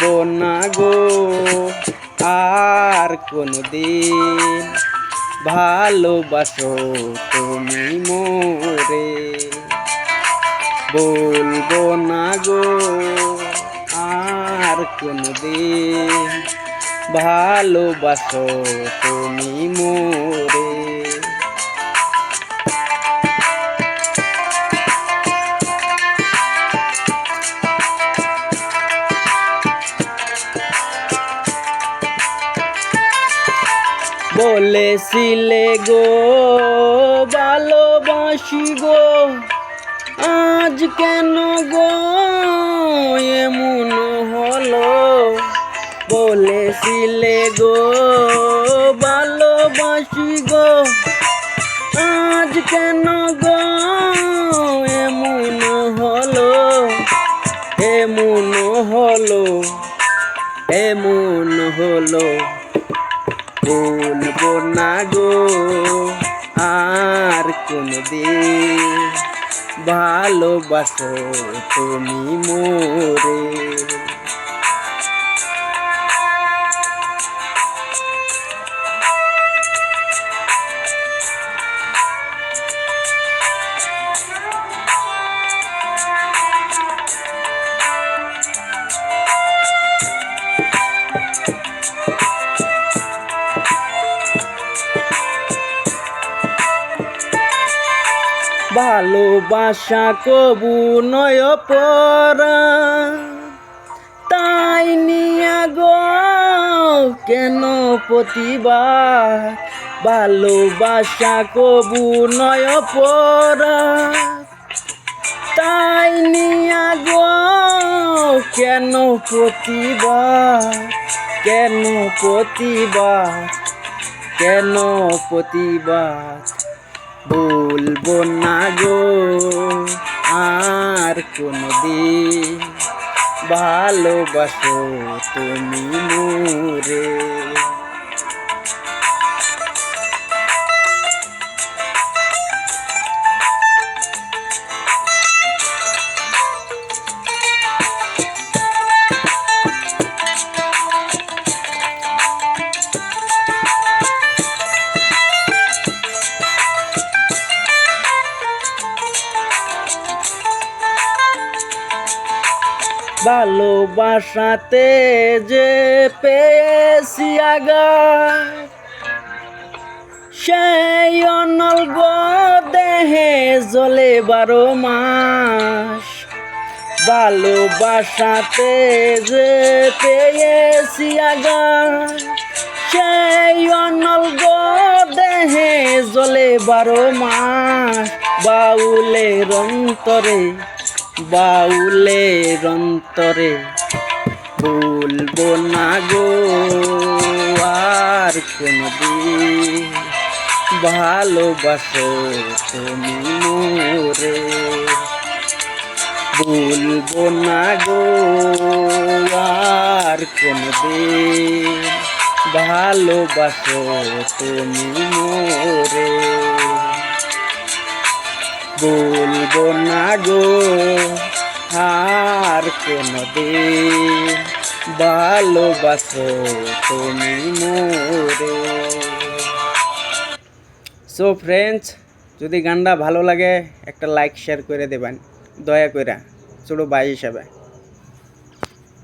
ভুলবো না গো আর কোনদিন, ভালোবাসো তুমি মোরে। বলবো না গো আর কোনদিন, ভালোবাসো তুমি মোরে। বলেছিলে গো ভালোবাসি গো, আজ কেন গো এমন হলো। বলেছিলে গো ভালোবাসি গো, আজ কেন গো এমন হলো। এমন হলো, এমন হলো। বলবো না গো আর কোনদিন, ভালোবাসো তুমি মোরে। ভালোবাসা কবু নয় পরা, তাই নিয়া গো কেন প্রতিবার। ভালোবাসা কবু নয় পরা, তাই নিয়া গো কেন প্রতিবার। কেন প্রতিবার, কেন প্রতিবার। বলবো না গো আর কোনদিন, ভালোবাসো তুমি মোরে। ভালোবাসাতে যে পেয়েছি আঘাত, সেই অনল গো দেহে জ্বলে 12 মাস। ভালোবাসাতে যে পেয়েছি আঘাত, সেই অনল গো দেহে জ্বলে 12 মাস। বাউলের অন্তরে, বাউলের অন্তরে। বলবো না গো আর কোনদিন, ভালোবাসো তুমি মোরে। বলবো না গো আর কোনদিন, ভালোবাসো তুমি মোরে। বলবো না গো আর কোনদিন, ভালোবাসো তুমি মোরে। সো ফ্রেন্ডস, যদি গানটা ভালো লাগে একটা লাইক শেয়ার করে দেবেন দয়া করে, ছোট ভাই হিসাবে।